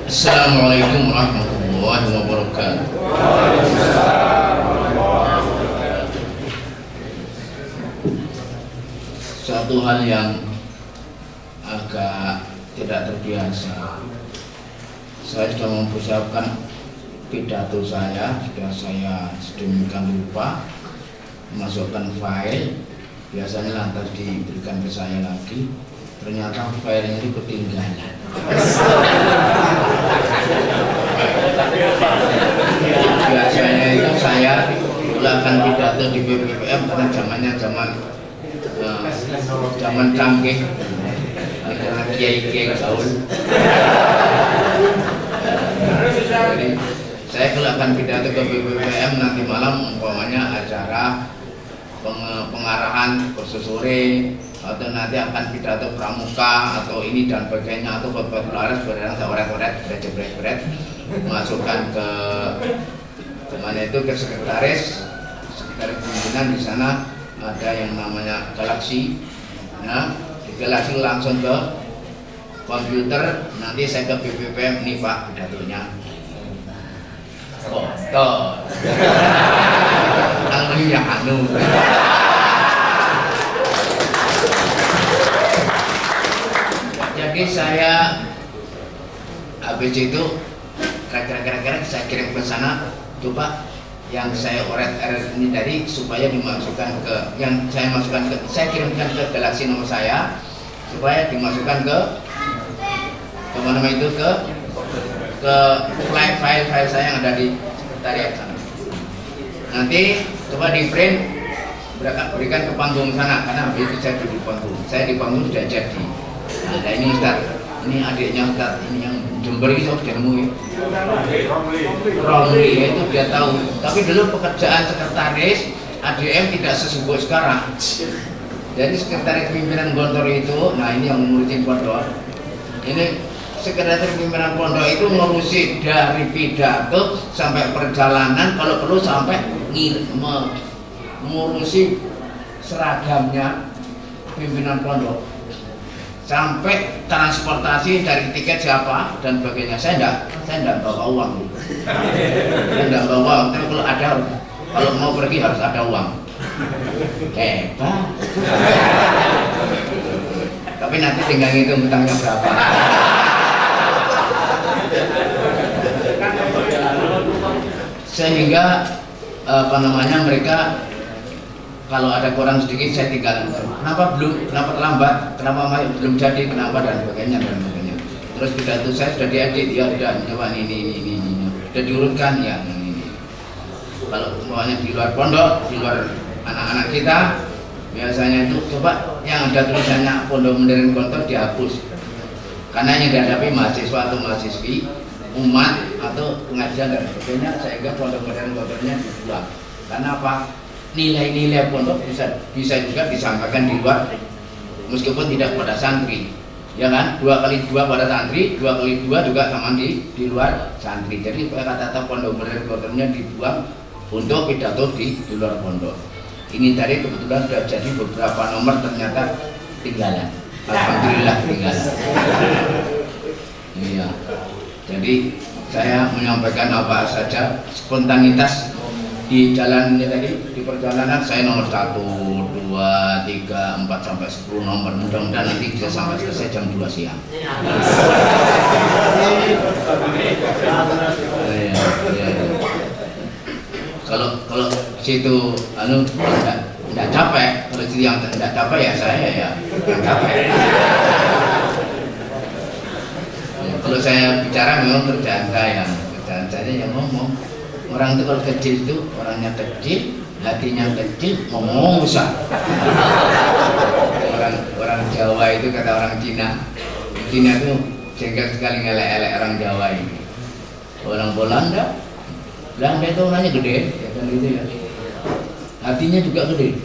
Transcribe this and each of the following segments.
Assalamualaikum warahmatullahi wabarakatuh. Suatu hal yang agak tidak terbiasa. Saya sudah mempersiapkan pidato saya, sudah saya sedemikian rupa masukkan file. Biasanya lantas diberikan ke saya lagi. Ternyata filenya itu ketinggalan. Biasanya itu saya melakukan pidato di BPPM karena zamannya zaman canggih, karena kiai-kiai gaul. Jadi saya melakukan pidato ke BPPM nanti malam, umpamanya acara pengarahan kursus sore, atau nanti akan pidato pramuka atau ini dan sebagainya, atau khotbah laras berang seoret-oret jebret masukkan ke mana itu ke sekretaris pimpinan. Di sana ada yang namanya galaksi. Nah, di galaksi langsung ke komputer, nanti saya ke BPPM, nih Pak pidatonya. Foto. Yang anu. Jadi saya habis itu kira-kira saya kirim ke sana, coba yang saya oret-oret ini tadi supaya dimasukkan ke yang saya masukkan ke, saya kirimkan ke galaksi nomor saya supaya dimasukkan ke mana itu ke file saya yang ada di sekretariat sana. Nanti coba di print, berikan ke panggung sana, karena habis itu saya di panggung. Saya di panggung sudah jadi. Nah ini Ustaz, ini adiknya Ustaz, ini yang Jember itu sudah nemu ya. Romli itu dia tahu. Tapi dulu pekerjaan sekretaris ADM tidak sesibuk sekarang. Jadi sekretaris pimpinan Gontor itu, nah ini yang ngurusin pondok. Ini sekretaris pimpinan pondok itu ngurusi dari pidato sampai perjalanan, kalau perlu sampai ngurusi seragamnya pimpinan pondok, sampai transportasi dari tiket siapa dan sebagainya. Saya enggak bawa uang. Saya enggak bawa uang. Tapi kalau ada, kalau mau pergi harus ada uang. Hebat. Tapi nanti tinggal ngitung hutangnya berapa. Sehingga mereka kalau ada kurang sedikit saya tinggal, kenapa terlambat, kenapa belum jadi, kenapa dan sebagainya. Terus pidato saya sudah diedit, ya sudah coba ini sudah diurutkan ya ini. Kalau semuanya di luar pondok, di luar anak-anak kita, biasanya itu coba yang ada tulisannya Pondok Modern Gontor dihapus, karena yang dihadapi mahasiswa atau mahasiswi, umat atau pengajian dan sebagainya, sehingga Pondok Modern Gontornya dibuang. Karena apa? Nilai-nilai pondok bisa juga disampaikan di luar, meskipun tidak pada santri, ya kan? 2 x 2 pada santri, 2 x 2 juga sama di luar santri. Jadi kata-kata Pondok Modern Gontornya dibuang untuk pidato di luar pondok. Ini tadi kebetulan sudah jadi beberapa nomor, ternyata tinggalan. Alhamdulillah tinggalan. Iya. Jadi saya menyampaikan apa saja, spontanitas di jalan ini tadi, di perjalanan saya nomor 1, 2, 3, 4 sampai 10 nomor. Mudah-mudahan nanti bisa sampai selesai jam 2 siang. Kalau situ enggak capek, kalau situ yang enggak capek ya saya ya enggak capek. Kalau saya bicara memang kerjaan saya yang ngomong. Orang itu kalau kecil itu, orangnya kecil, hatinya kecil, ngomong besar. Orang Jawa itu kata orang Cina itu jengkel sekali ngelek-elek orang Jawa ini. Orang Belanda itu orangnya gede, ya kan gitu ya. Hatinya juga gede.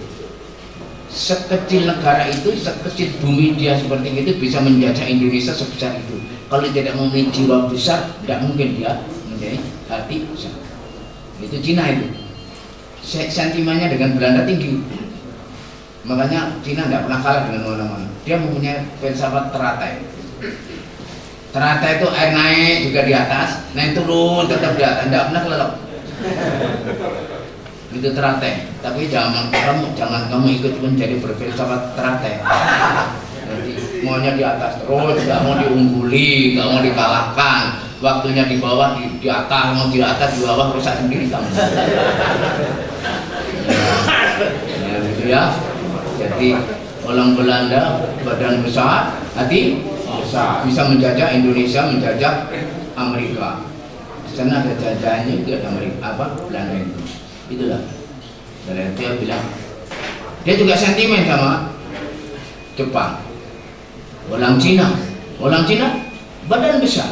Sekecil negara itu, sekecil bumi dia seperti itu bisa menjajah Indonesia sebesar itu. Kalau tidak memiliki jiwa besar, tidak mungkin dia mempunyai hati besar. Itu Cina itu. Sentimennya dengan Belanda tinggi. Makanya Cina tidak pernah kalah dengan mana-mana. Dia mempunyai filsafat teratai. Teratai itu air naik juga di atas, naik turun tetap di atas, tidak pernah kelelep. Itu teratai. Tapi jangan kamu ikut menjadi berfilsafat teratai. Jadi maunya di atas terus, tidak mau diungguli, tidak mau dikalahkan. Waktunya di bawah, di atas, mau di atas, di bawah, rusak sendiri kamu. Ya gitu ya. Jadi orang Belanda badan besar, hati besar, bisa menjajah Indonesia, menjajah Amerika. Di sana ada jajahannya juga Amerika, Belanda itu. Itulah. Dan dia bilang, dia juga sentimen sama Jepang. Orang Cina badan besar,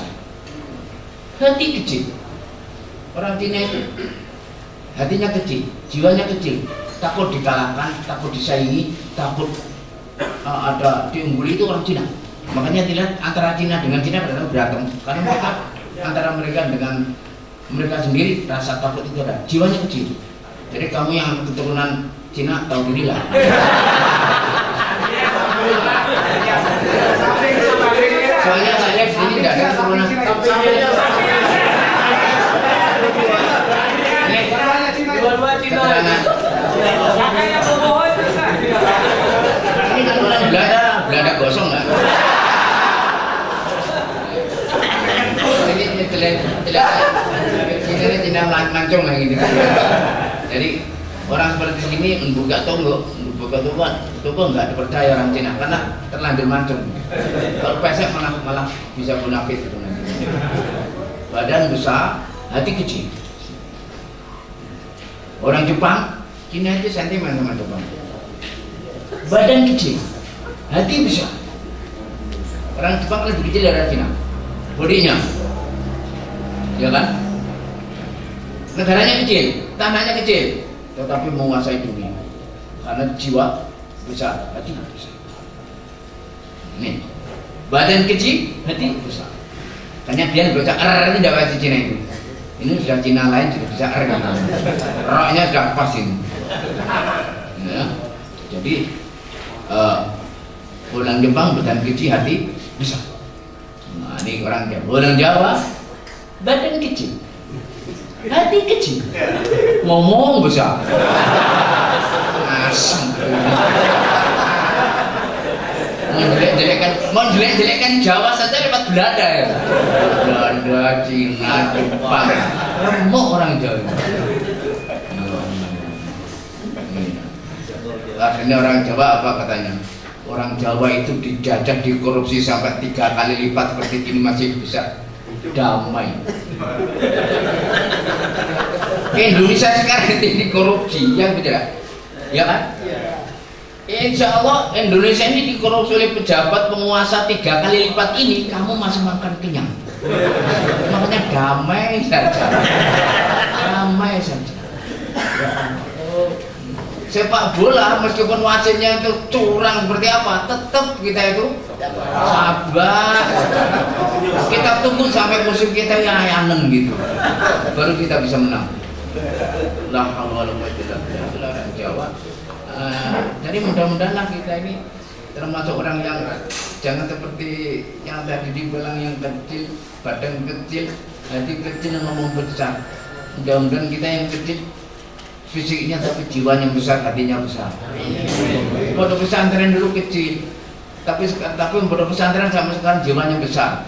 hati kecil. Orang Cina itu hatinya kecil, jiwanya kecil, takut dikalahkan, takut disaingi, takut ada diungguli. Itu orang Cina. Makanya dilihat antara Cina dengan Cina kadang berantem, karena mereka antara mereka dengan mereka sendiri rasa takut itu ada, jiwanya kecil. Jadi kamu yang keturunan Cina tahu diri lah. Soalnya saya di sini tidak ada keturunan. Ini kan orang Belanda gosong nggak? Ini Cina lancung lah gitu. Jadi orang seperti ini membuka toko nggak dipercaya orang Cina karena terlanjur mancung. Kalau pesek malah bisa munafik gitu nanti. Badan besar, hati kecil. Orang Jepang, Cina itu sentimen sama Jepang. Badan kecil, hati besar. Orang Jepang lebih kecil dari Cina. Bodinya, ya kan? Negaranya kecil, tanahnya kecil, tetapi menguasai dunia. Karena jiwa besar, hati besar. Nih, badan kecil, hati besar. Makanya dia baca R ini tidak baca Cina itu. Ini sudah Cina lain juga bisa R gitu. Roknya sudah pas ini. Ya. Jadi orang Jepang badan kecil, hati besar. Nah, ini orang Jawa. Orang Jawa badan kecil, hati kecil, ngomong besar. Asam. Menjelek-jelekkan Jawa saja lewat Belanda ya. Belanda, Cina, Jepang, remuk orang Jawa. Akhirnya orang Jawa apa katanya? Orang Jawa itu dijajah, dikorupsi sampai 3 kali lipat seperti ini masih bisa damai. Indonesia sekarang ini korupsi, yang betul, ya kan? Insya Allah Indonesia ini dikorupsi oleh pejabat penguasa 3 kali lipat ini, kamu masih makan kenyang. Makanya damai saja, damai saja. Sepak bola meskipun wasitnya itu curang seperti apa, tetap kita itu sabar. Kita tunggu sampai musim kita yang ayanen gitu, baru kita bisa menang. Lah kalau itulah orang Jawa. Jadi mudah-mudahan kita ini termasuk orang yang jangan seperti yang tadi dibilang yang kecil, badan kecil, hati kecil, ngomong besar. Mudah-mudahan kita yang kecil fisiknya tapi jiwanya besar, hatinya besar. Pondok pesantren dulu kecil, tapi pondok pesantren sampai sekarang jiwanya besar.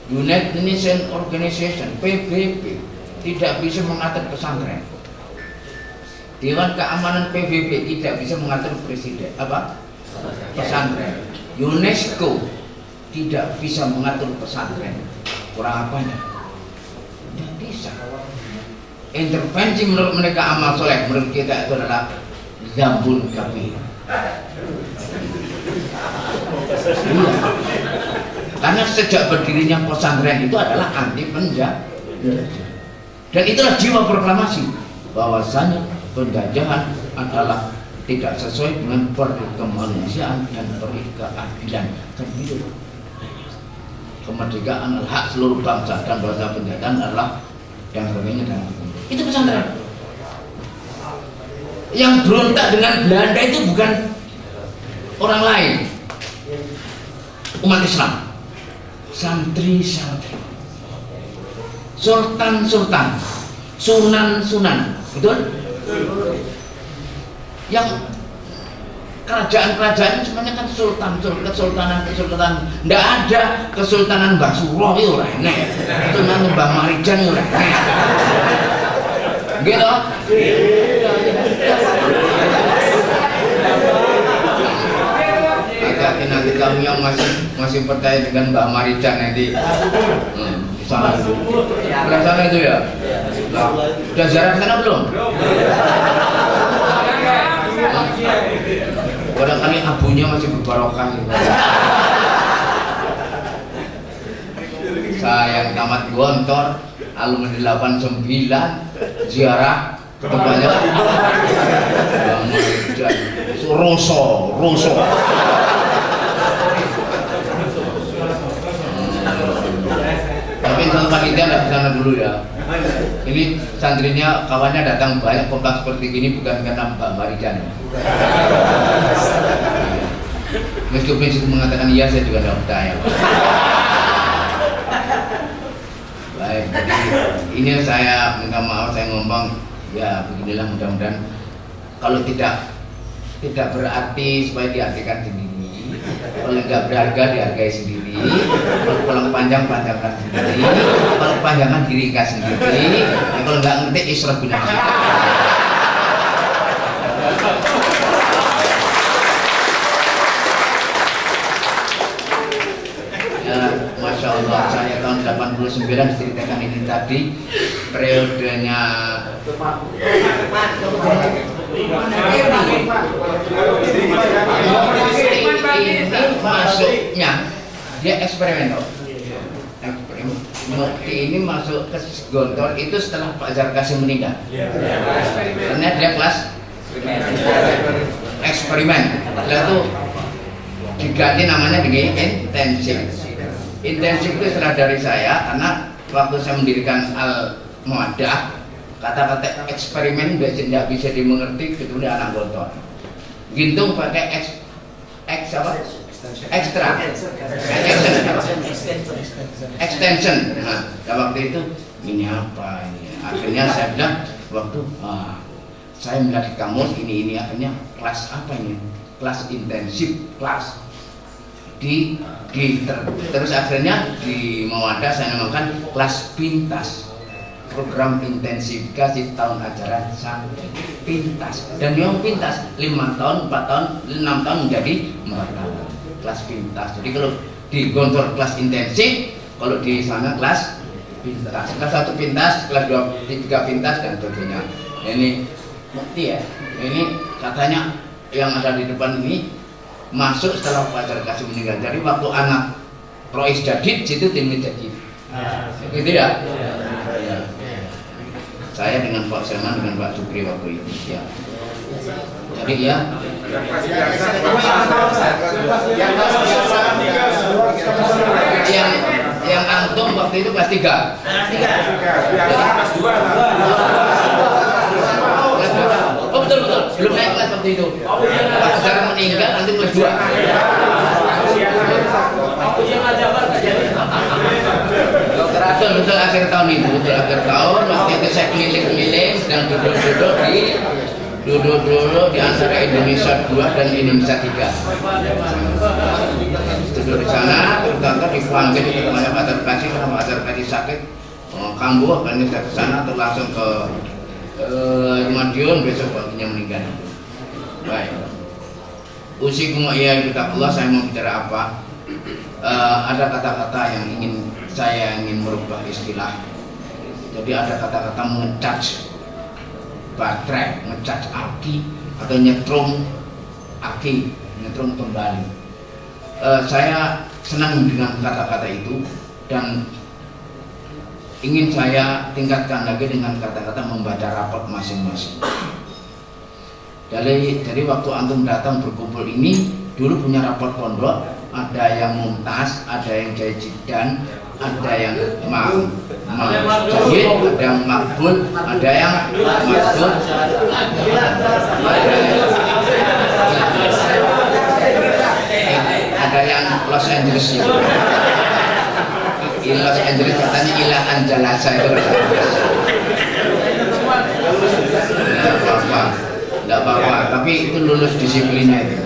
United Nations Organization (PBB) tidak bisa mengatur pesantren. Dewan Keamanan PBB tidak bisa mengatur presiden pesantren. UNESCO tidak bisa mengatur pesantren. Kurang apanya? Tidak bisa. Intervensi menurut mereka amal soleh, menurut kita itu adalah zambul kabir. Iya. Karena sejak berdirinya pesantren itu adalah anti penjajah. Dan itulah jiwa proklamasi bahwasanya penjajahan adalah tidak sesuai dengan kemanusiaan dan keadilan. Kan itu. Kemerdekaan adalah hak seluruh bangsa dan bahasa penjajahan adalah dan sebagainya dan itu pesantren. Yang berontak dengan Belanda itu bukan orang lain, umat Islam. santri-santri, sultan-sultan, sunan-sunan, betul? Yang kerajaan-kerajaan semuanya kan kesultanan. Nggak ada kesultanan Mbah Suro itu ora enek, kesultanan Mbah Marijan itu ora enek. Gitu. Hati-hati nanti kamu yang masih percaya dengan Mbah Marijan nanti. Sana itu ya. Udah ziarah sana belum? Barangkali abunya masih berbarokah gitu. Saya yang tamat Gontor alumni 89 ziarah tempatnya Roso. Tapi kalau panitia nggak kesana dulu ya. Ini santrinya kawannya datang banyak kompak seperti ini bukan karena Mbak Marijan. Meskipun itu mengatakan iya, saya juga tidak percaya. Baik, jadi ini saya minta maaf saya ngomong ya beginilah, mudah-mudahan kalau tidak berarti supaya diartikan sendiri, kalau nggak berharga dihargai sendiri, kalau panjangkan sendiri, kalau panjangan diringkas sendiri, kalau nggak ngerti isra guna. Masya Allah, saya tahun 89 diceritakan ini tadi periodenya ini masuknya dia eksperimen Mukti ini masuk ke Gontor itu setelah Pak Zarkasi meninggal karena dia kelas eksperimen, lalu diganti namanya dengan intensif itu istilah dari saya karena waktu saya mendirikan Al-Muaddah kata-kata eksperimen tidak bisa dimengerti kecuali anak Gontor. Gintung pakai extension. Nah, waktu itu ini apa ini? Akhirnya saya bilang waktu saya melihat di kamus ini akhirnya kelas apa ini? Kelas intensif, kelas terus akhirnya di Mawadah saya namakan kelas pintas, program intensifikasi tahun ajaran sampai pintas, dan yang pintas 5 tahun, 4 tahun, 6 tahun menjadi 4 tahun kelas pintas. Jadi kalau di Gontor kelas intensif, kalau di sana kelas pintas, kelas 1 pintas, kelas 2, 3 pintas dan sebagainya. Ini bukti ya, ini katanya yang ada di depan ini masuk setelah Pak Zarkasi meninggal. Jadi waktu anak Rois Jadid situ tim Jadid, gitu ya. Saya dengan Pak Selman dengan Pak Sukri waktu itu ya. Jadi ya. Yang antum waktu itu kelas 3. Kelas 2. Oh betul, belum naik kelas waktu itu. Pak Zar meninggal nanti kelas 2. Betul akhir tahun itu, akhir tahun waktu itu saya keliling-keliling sedang duduk di antara Indonesia 2 dan Indonesia 3. Duduk di sana, terus dipanggil ke rumahnya Pak Zarkasi karena Pak Zarkasi sakit kambuh, akhirnya saya ke sana terus langsung ke Madiun, besok paginya meninggal. Baik. Usikum iya Allah, saya mau bicara apa? Ada kata-kata yang saya ingin merubah istilah. Jadi ada kata-kata mengecas baterai, ngecas aki atau nyetrum aki, nyetrum kembali. Saya senang dengan kata-kata itu dan ingin saya tingkatkan lagi dengan kata-kata membaca raport masing-masing. Dari waktu antum datang berkumpul ini, dulu punya raport pondok, ada yang mumtaz, ada yang jajidan, ada yang jahit, ada yang makbul, ada yang makbul, ada yang Los Angeles itu. Di Los Angeles katanya ilah anjalasa itu. Tidak apa-apa, tapi itu lulus disiplinnya itu.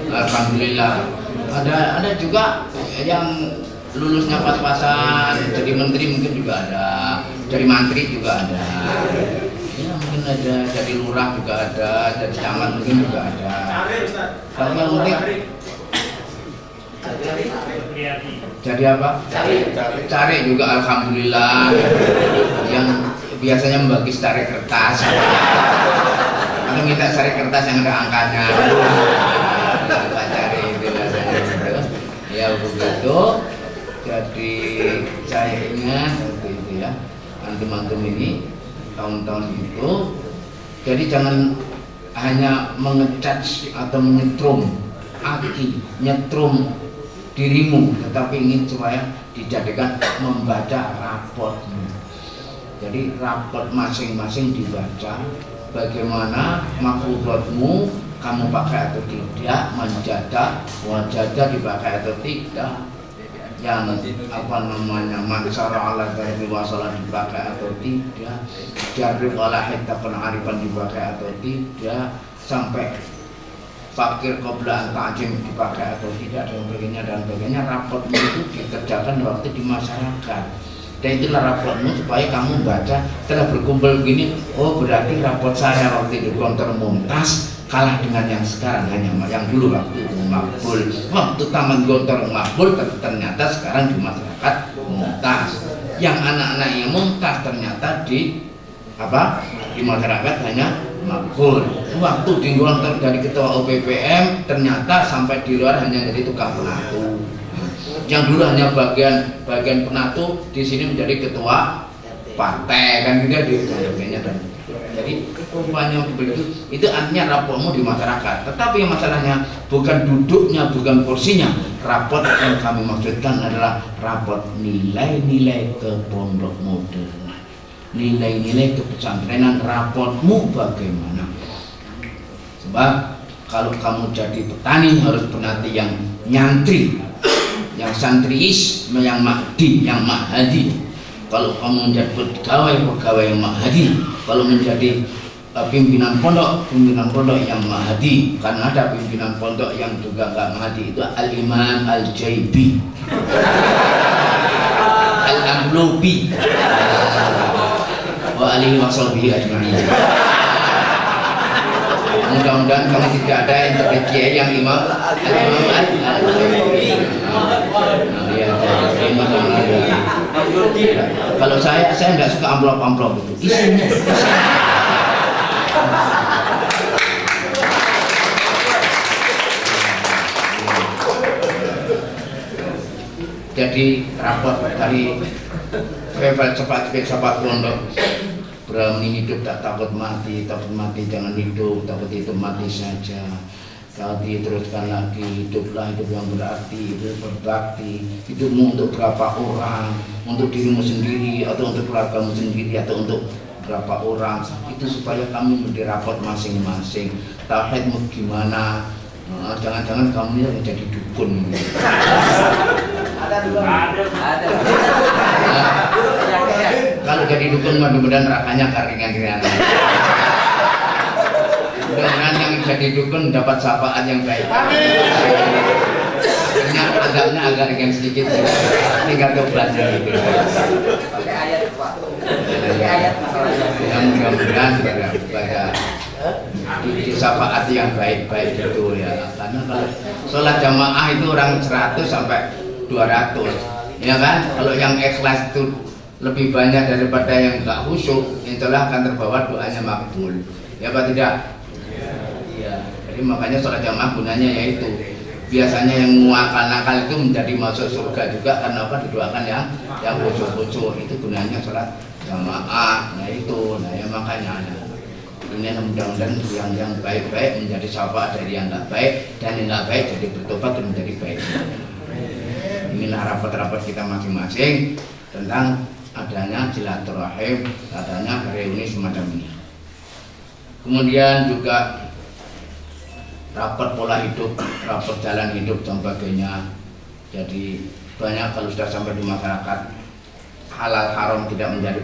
Alhamdulillah. Ada juga yang lulusnya pas-pasan jadi menteri mungkin juga ada, jadi mantri juga ada. Ya mungkin ada, jadi lurah juga ada, jadi camat mungkin juga ada. Kalau yang penting jadi apa? Cari juga alhamdulillah. Yang biasanya membagi cari kertas atau minta cari kertas yang ada angkanya. Kita cari itu biasanya. Ya begitu. Jadi saya ingat waktu itu ya, antum-antum ini tahun-tahun itu. Jadi jangan hanya mengecat atau menyetrum aki, nyetrum dirimu, tetapi ingin supaya dijadikan membaca raportmu. Jadi raport masing-masing dibaca, bagaimana makhlukatmu kamu pakai atau tidak, menjadah, wajadah dipakai atau tidak, yang apa namanya mansara ala dari wasalah dipakai atau tidak, jarib ala hittaqan arifan dipakai atau tidak, sampai fakir qobla ta'jim dipakai atau tidak dan sebagainya. Raportmu itu dikerjakan waktu di masyarakat. Dan itulah raportmu supaya kamu baca setelah berkumpul begini, oh berarti raport saya waktu di Gontor Mumtaz kalah dengan yang sekarang, hanya yang dulu waktu itu makbul, waktu Taman Gontor makbul, ternyata sekarang di masyarakat Mumtaz. Yang anak-anaknya Mumtaz ternyata di apa? Di masyarakat hanya makbul. Waktu di Gontor dari ketua OPPM ternyata sampai di luar hanya jadi tukang penatu. Yang dulu hanya bagian penatu, di sini menjadi ketua partai kan gitu di sebagainya. Dan jadi rupanya begitu, itu artinya raportmu di masyarakat. Tetapi masalahnya bukan duduknya, bukan kursinya. Raport yang kami maksudkan adalah raport nilai-nilai ke pondok modern, nilai-nilai kepesantrenan. Raportmu bagaimana? Sebab kalau kamu jadi petani harus penati yang nyantri, yang santriis, yang mahdi, yang mahadi. Kalau kamu menjadi pegawai yang mahadi. Kalau menjadi pimpinan pondok yang mahadi. Karena ada pimpinan pondok yang juga enggak mahadi, itu al-imam al-jaibi, al-amlubi wa alihi wa sahbihi ajma'in. Mudah-mudahan kamu tidak ada yang terkecil yang imam kalau saya nggak suka amplop itu isinya. Jadi raport dari level cepat pondok, berani hidup tak takut mati jangan hidup, takut itu mati saja. Kalau diteruskan lagi, hiduplah hidup yang berarti, hidup berbakti. Hidupmu untuk berapa orang, untuk dirimu sendiri atau untuk keluargamu sendiri atau untuk berapa orang, itu supaya kami menjadi raport masing-masing. Tauhidmu gimana? Jangan-jangan kamu yang jadi dukun. Ada. Kalau jadi dukun mudah-mudahan nerakanya ringan-ringan. Mudah-mudahan yang jadi dukun dapat syafaat yang baik. Akhirnya azabnya agak ringan sedikit, tinggal tobatnya gitu. Pakai ayat Pak. Yang mudah-mudahan baca di syafaat yang baik-baik itu ya. Karena kalau sholat jamaah itu orang 100 sampai 200, ya kan? Kalau yang ikhlas itu lebih banyak daripada yang enggak khusyuk, insyaallah akan terbawa doanya makbul. Ya apa tidak? Iya. Jadi makanya sholat jamaah gunanya yaitu biasanya yang nakal itu menjadi masuk surga juga karena apa? Didoakan yang khusyuk-khusyuk, itu gunanya sholat jamaah. Nah itu, nah ya makanya ini mudah-mudahan yang baik-baik menjadi syafaat dari yang enggak baik, dan yang enggak baik jadi bertobat dan menjadi baik. Inilah rapat-rapat kita masing-masing tentang adanya silaturahim, adanya reuni semacam ini. Kemudian juga rapat pola hidup, rapat jalan hidup dan sebagainya. Jadi banyak kalau sudah sampai di masyarakat halal haram tidak menjadi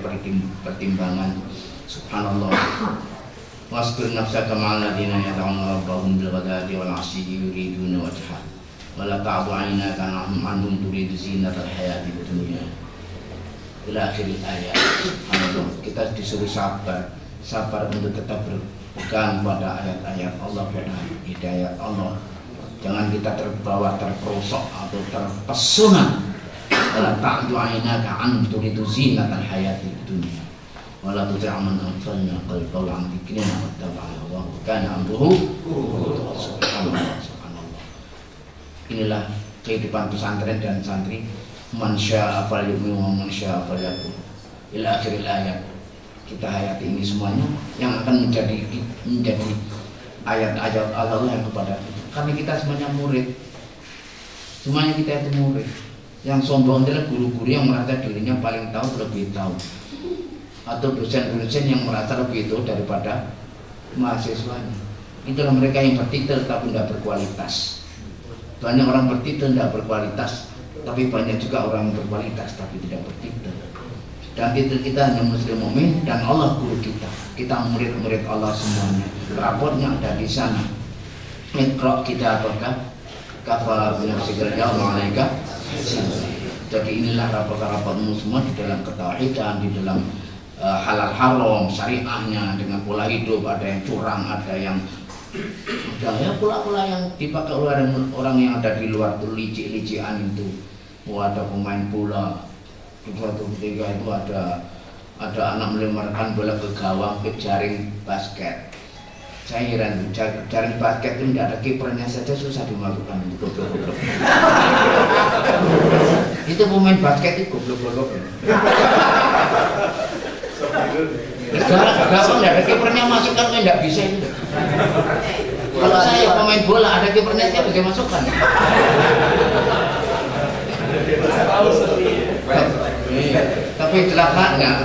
pertimbangan. Subhanallah. Wasbir nafsaka ma'al ladzina yad'una rabbahum bil ghadati wal 'ashyi yuriduna wajha wa la ta'du 'ainaka 'anhum turidu zinatal hayatid dunya. Ila akhir ayat. Subhanallah. Kita disuruh sabar untuk tetap berpegang pada ayat-ayat Allah, pada hidayat Allah. Jangan kita terperosok atau terpesona. Wala ta'du 'ainaka 'an turidu zinatal hayatid dunya. Wala tuti' man aghfalna qalbahu 'an dzikrina wattaba'a hawahu wa kana amruhu subhanallah. Inilah kehidupan pesantren dan santri. Man syaa falyu'min wa man syaa falyakfur. Ila akhiril ayat. Kita hayati ini semuanya yang akan menjadi ayat-ayat Allah yang kepada kita. Karena kita semuanya murid. Semuanya kita itu murid. Yang sombong adalah guru-guru yang merasa dirinya paling tahu, lebih tahu. Atau dosen-dosen yang merasa lebih itu daripada mahasiswanya. Itulah mereka yang bertitel tapi tidak berkualitas. Banyak orang bertitel tidak berkualitas, tapi banyak juga orang yang berkualitas tapi tidak bertitel. Dan titel kita hanya muslim mukmin dan Allah guru kita. Kita murid-murid Allah semuanya. Raportnya ada di sana. Iqra kita apakah kafa binafsikal yawma 'alaika. Jadi inilah raport-raportmu semua di dalam ketauhidan, di dalam halal haram syariahnya, dengan pola hidup. Ada yang curang, ada yang pola-pola yang dipakai oleh orang yang ada di luar tuh, licik-licikan itu. Ada pemain bola di suatu ketika itu ada anak melemparkan bola ke gawang, ke jaring basket. Saya heran, jaring basket itu tidak ada kipernya saja susah dimasukkan, itu goblok-goblok. Itu pemain basket itu goblok-goblok. Gawang tidak ada kipernya, masukkan kan tidak bisa itu. Kalau saya pemain bola ada kipernya saya bisa masukkan. Tapi celakanya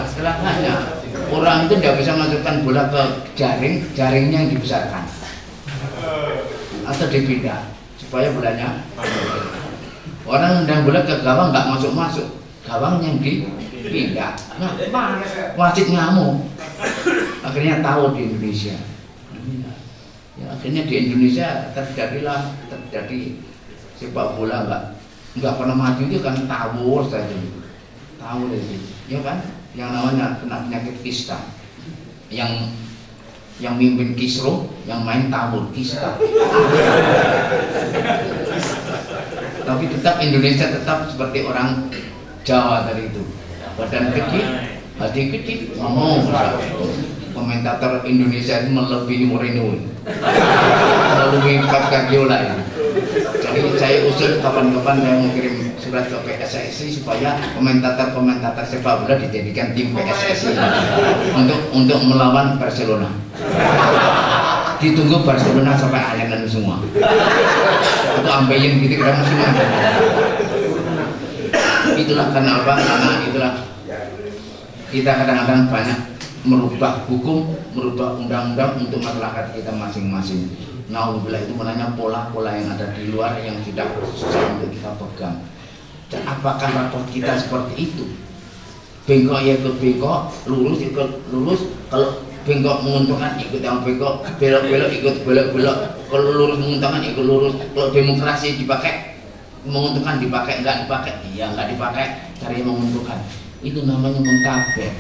orang itu tidak bisa masukkan bola ke jaringnya yang dibesarkan atau dipindah supaya bolanya. Orang nendang bola ke gawang nggak masuk, gawang yang dipindah. Nah, wasit ngamuk. Akhirnya tahu di Indonesia. Ya, akhirnya di Indonesia terjadi sepak bola nggak pernah maju itu kan tawur saja. Tawur itu, ya kan? Yang namanya kena penyakit kista. Yang mimpin Kisro, yang main tawur kista. Tapi tetap Indonesia tetap seperti orang Jawa tadi itu. Badan kecil, hati kecil, ngomong. Komentator Indonesia itu melebihi Mourinho, melebihi Pep Guardiola itu. Jadi saya usul kapan-kapan saya mau kirim surat ke PSSI supaya komentator sepak bola dijadikan tim PSSI untuk melawan Barcelona. Ditunggu Barcelona sampai ayanan semua. Itu ambeien gitu kita mesti menang. Itulah karena apa? Karena itulah kita kadang-kadang banyak merubah hukum, merubah undang-undang untuk masyarakat kita masing-masing. Nauzubillah, itu menanya pola-pola yang ada di luar yang tidak susah untuk kita pegang. Dan apakah raport kita seperti itu? Bengkok ya ikut bengkok, lurus ikut lurus. Kalau bengkok menguntungkan ikut yang bengkok, belok-belok ikut belok-belok. Kalau lurus menguntungkan ikut lurus. Kalau demokrasi dipakai menguntungkan dipakai, enggak dipakai, iya enggak dipakai, cari yang menguntungkan. Itu namanya muntabek.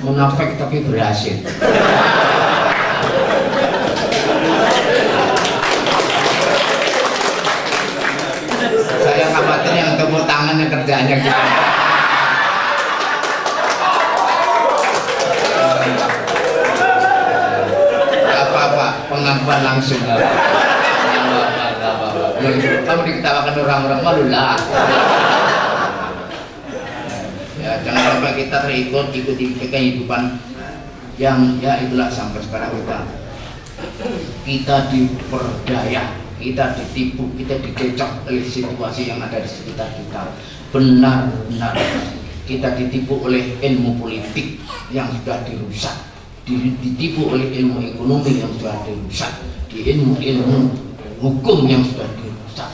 Munafik tapi berhasil. Saya khawatir yang tepuk tangannya kerjaannya kita. Apa-apa, pengakuan langsung. Kamu diketawakan orang-orang, malu lah. Ya, jangan sampai kita ikuti kehidupan yang ya itulah sampai sekarang kita diperdaya, kita ditipu, kita dikecok oleh situasi yang ada di sekitar kita. Benar-benar kita ditipu oleh ilmu politik yang sudah dirusak, ditipu oleh ilmu ekonomi yang sudah dirusak, di ilmu hukum yang sudah dirusak,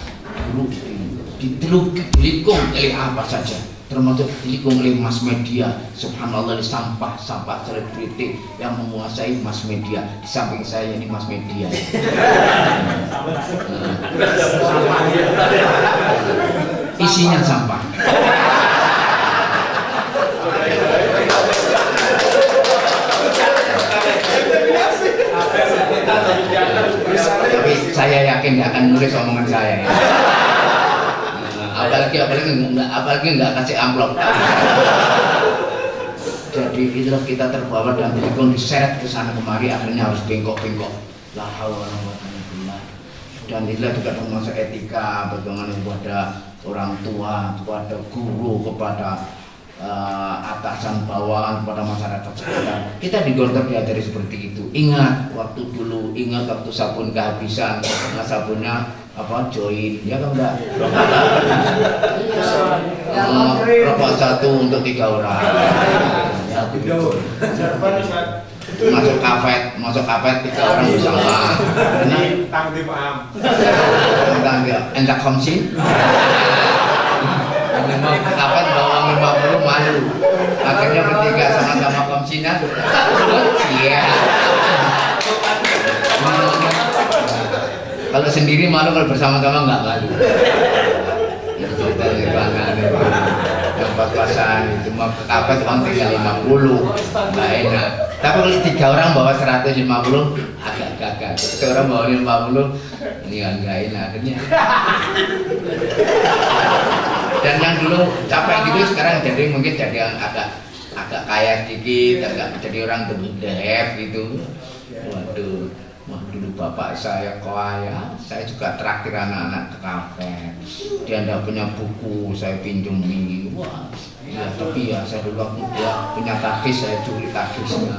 dilikung oleh apa saja, termasuk dilikung oleh mass media. Subhanallah, sampah selebriti yang menguasai mass media. Di samping saya ini mass media. Isinya sampah. Tapi saya yakin nggak akan nulis omongan saya ya. Apalagi nggak kasih amplop. Jadi itulah kita terbawa dan dilikung, diseret ke sana kemari, akhirnya harus bengkok-bengkok. La haula wala quwwata illa billah. Dan itulah juga termasuk etika bagaimana kepada orang tua, kepada guru, kepada atasan bawahan, kepada masyarakat sekitar. Kita di Gontor diajari seperti itu. Ingat waktu dulu, ingat waktu sabun kehabisan, sabunnya apa join, ya kan enggak? Rokok satu untuk 3 orang. Masuk kafet 3 orang bersama. Ini tanggung paham. Endak komsi. Kafet bawa 50 malu. Akhirnya bertiga sama-sama komsinya. Iya. Kalau sendiri malu, kalau bersama-sama nggak malu. Yang pas-pasan itu mau ke kafet uang tinggal 50, nggak enak. Tapi kalau 3 orang bawa 150 agak gagal. 1 orang bawa 50 ini kan nggak enak akhirnya. Dan yang dulu capek gitu sekarang jadi mungkin jadi yang agak kaya sedikit, agak jadi orang berdeheb gitu. Waduh. Wah, dulu bapak saya kaya, saya juga traktir anak-anak ke kafe. Dia tidak punya buku, saya pinjemi. Wah, ya tapi ya saya dulu punya takis, saya curi takisnya.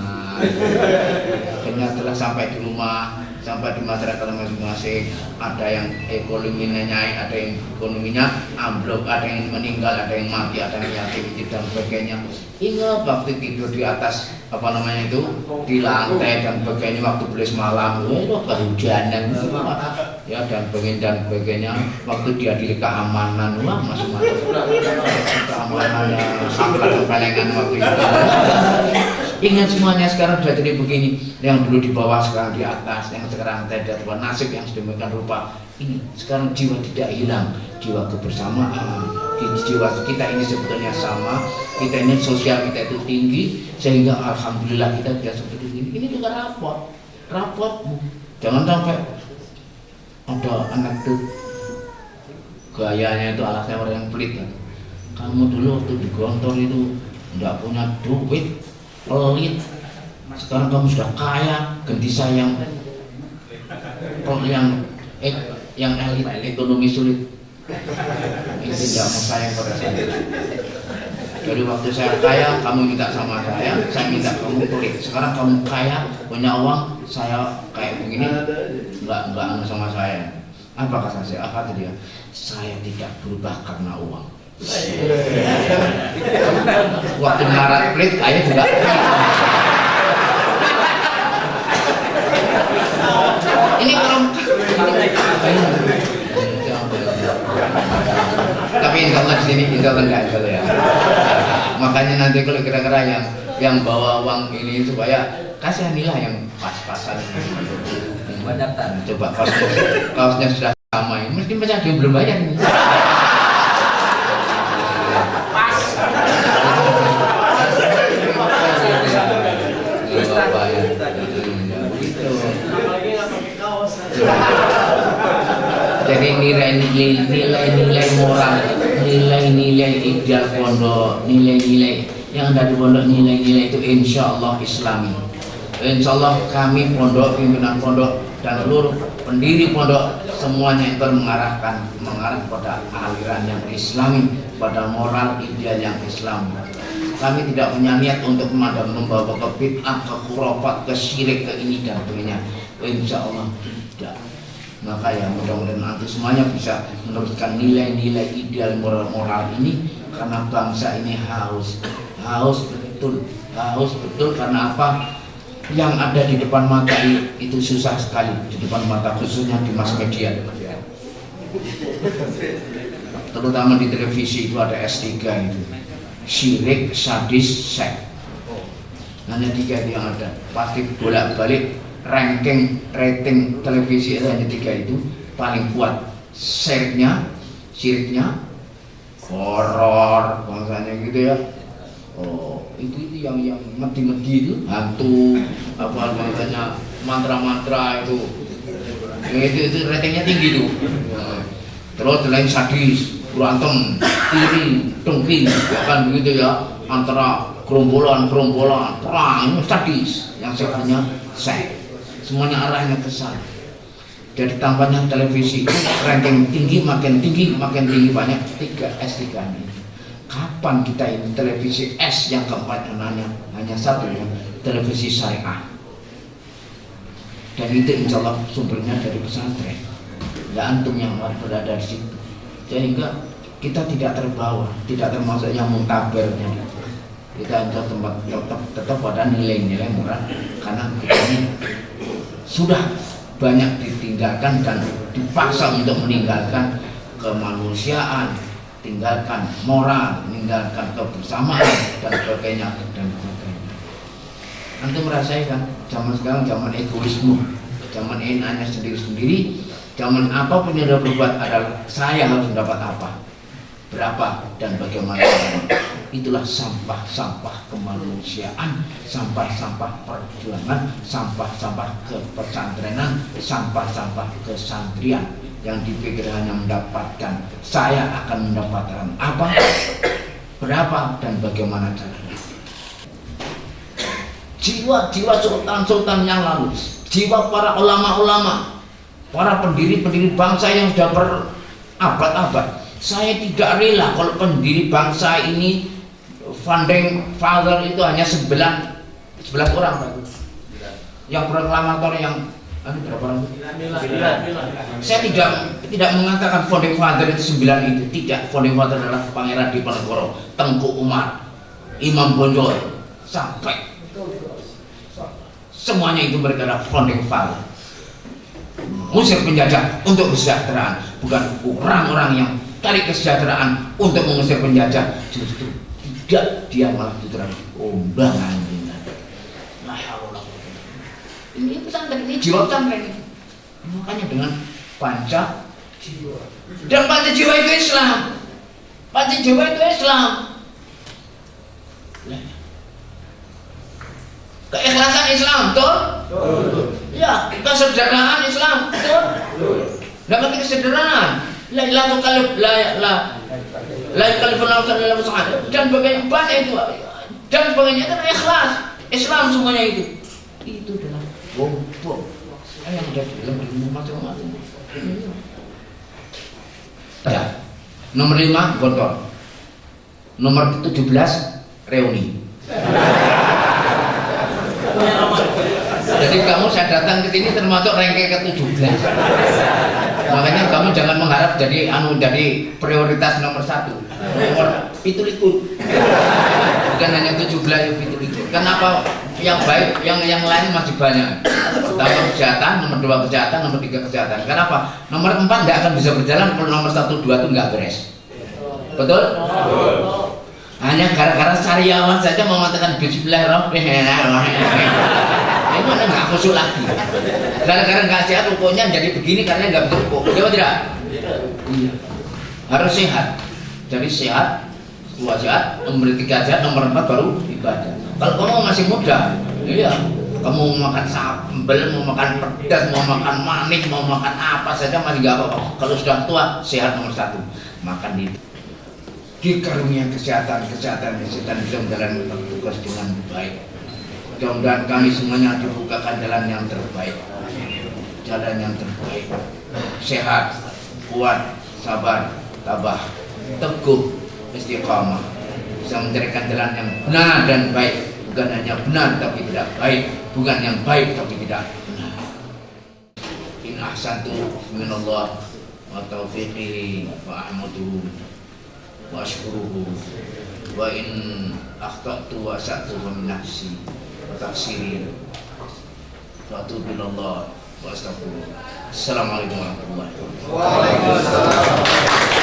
Akhirnya setelah sampai di rumah, sampai di masyarakat masing-masing, ada yang ekonominya naik, ada yang ekonominya ambruk, ada yang meninggal, ada yang mati, ada yang yatim dan sebagainya. Ingat waktu tidur di atas di lantai dan sebagainya, waktu belis malam, kehujanan, ya dan sebagainya. Waktu dia diri keamanan, wah masuk-masuk keamanannya, sampai kepelengan waktu itu. Ingat semuanya sekarang sudah jadi begini. Yang dulu di bawah sekarang di atas, yang sekarang tidak, nasib yang sedemikian rupa. Ini sekarang jiwa tidak hilang, jiwa kebersamaan. Jiwa kita ini sebetulnya sama, kita ini sosial kita itu tinggi, sehingga alhamdulillah kita tidak seperti ini. Ini juga rapot. Jangan sampai ada anak tuh gayanya itu alasnya orang yang pelit kan. Kamu dulu waktu di Gontor itu tidak punya duit, pelit. Sekarang kamu sudah kaya, ganti saya yang elit, ekonomi sulit. Ini tidak mau sayang pada saya. Jadi waktu saya kaya, kamu minta sama saya minta kamu pelit. Sekarang kamu kaya, punya uang, saya kayak begini, enggak sama saya. Apa kata saya? Apa tadi ya? Saya tidak berubah karena uang. Waktu melarat pelit, saya juga. Ini orang. Tapi insya Allah di sini insya Allah enggak ya. Makanya nanti kalau kira-kira yang bawa uang ini supaya kasihanilah yang pas-pasan. Banyak tan. Coba kaosnya sudah sama ini, mesti macam dia belum bayar. Pas. Belum bayar. Jadi nilai moral, nilai-nilai ideal pondok, nilai-nilai yang ada di pondok, nilai-nilai itu insya Allah Islami. Insya Allah kami pondok, pimpinan pondok dan seluruh pendiri pondok semuanya itu mengarah pada aliran yang Islami, pada moral ideal yang Islam. Kami tidak punya niat untuk membawa ke bid'ah, ke khurafat, ke syirik, ke ini dan sebagainya. Insya Allah tidak. Maka ya mudah-mudahan nanti semuanya bisa meneruskan nilai-nilai ideal moral ini, karena bangsa ini haus betul karena apa yang ada di depan mata itu susah sekali di depan mata, khususnya di mass media, terutama di televisi itu ada S3 itu. syirik, sadis, seks. Hanya 3 itu yang ada. Pasti bolak-balik ranking rating televisi itu hanya 3 itu paling kuat. Syiriknya, horor, bangsanya gitu ya. Oh, itu yang medi-medi itu hantu, apa bangsanya mantra-mantra itu. Itu ratingnya tinggi tuh. Terus lain sadis, berantem, tiri, dengki, kan begitu ya, antara gerombolan, perang, ini sadis, yang sebenarnya seks. Semuanya arahnya ke sana. Jadi tampaknya televisi ranking tinggi, makin tinggi banyak 3 S3 ini. Kapan kita ini televisi S yang keempat hanya satu ya, televisi syariah. Dan itu insya Allah sumbernya dari pesantren. Ya antum yang berada di situ. Sehingga kita tidak terbawa, tidak termasuk yang muntabernya. Kita tetap pada nilai-nilai moral karena kita ini sudah banyak ditinggalkan dan dipaksa untuk meninggalkan kemanusiaan, tinggalkan moral, meninggalkan kebersamaan dan sebagainya. Antum merasakan zaman sekarang zaman egoisme, zaman enaknya sendiri-sendiri, zaman apapun yang dia berbuat adalah saya harus mendapat apa, berapa dan bagaimana. Itulah sampah-sampah kemanusiaan, sampah-sampah perjuangan, sampah-sampah kepesantrenan, sampah-sampah kesantrian yang dipikir hanya mendapatkan saya akan mendapatkan apa, berapa dan bagaimana caranya. Jiwa-jiwa sultan-sultan yang lalu, jiwa para ulama-ulama, para pendiri-pendiri bangsa yang sudah berabad-abad. Saya tidak rela kalau pendiri bangsa ini founding father itu hanya 11 orang Pak. Yang proklamator yang berapa orang? 9. Saya tidak mengatakan founding father itu 9 itu. Tidak, founding father adalah Pangeran Diponegoro, Tengku Umar, Imam Bonjol, sampai semuanya itu mereka adalah founding father. Musir penjajah untuk kesejahteraan, bukan orang-orang yang cari kesejahteraan untuk mengusir penjajah. Justru tidak, dia malah diterang ombang-ambingan. Ini pesantren, ini jiwa pesantren ini. Makanya dengan panca jiwa. Dan panca jiwa itu Islam. Panca jiwa itu Islam. Keikhlasan Islam, betul? Ya, kesederhanaan Islam, betul? Dapat kesederhanaan. La yukallifu nafsan illa wus'aha. Dan bagaimana banyak itu dan sebagainya itu ikhlas. Islam semuanya itu adalah bom yang ada di dalam ilmu macam-macam. Ya. Nomor 5 gontor. Nomor 17 reuni. Jadi kamu saya datang ke sini termasuk ranking ke-17. Makanya kamu jangan mengharap jadi prioritas nomor 1. Nomor itu. Bukan hanya 17 itu. Kenapa yang baik, yang lain masih banyak. Pertama kesehatan, nomor 2 kesehatan, nomor 3 kesehatan. Kenapa? Nomor 4 nggak akan bisa berjalan kalau nomor 1, 2 itu nggak beres. Betul? Hanya gara-gara sariawan saja mau mengatakan bismillahirrahmanirrahim. Itu anda nggak khusyuk lagi. Gara-gara nggak sehat rukuknya jadi begini karena nggak betul rukuk. Iya tidak? Iya. Harus sehat. Jadi sehat, 2 sehat, nomor 3 sehat, nomor 4 baru ibadah. Kalau kamu masih muda, iya, kamu mau makan sambal, mau makan pedas, mau makan manis, mau makan apa saja masih nggak apa-apa. Kalau sudah tua, sehat nomor 1. Makan itu. Dikarunia kesehatan bisa menjalani tugas dengan baik. Mudah-mudahan kami semuanya dibukakan jalan yang terbaik, sehat, kuat, sabar, tabah, teguh, istiqamah, bisa mencarikan jalan yang benar dan baik, bukan hanya benar tapi tidak baik, bukan yang baik tapi tidak benar. In ahsantu minallah wa taufiqihi wa ahmaduhu wa ashkuruhu wa in akhtatu wa asa'tu wa min nafsi wa taqsiri wa atubu ilallah wa astaghfirullah. Assalamualaikum warahmatullahi wabarakatuh.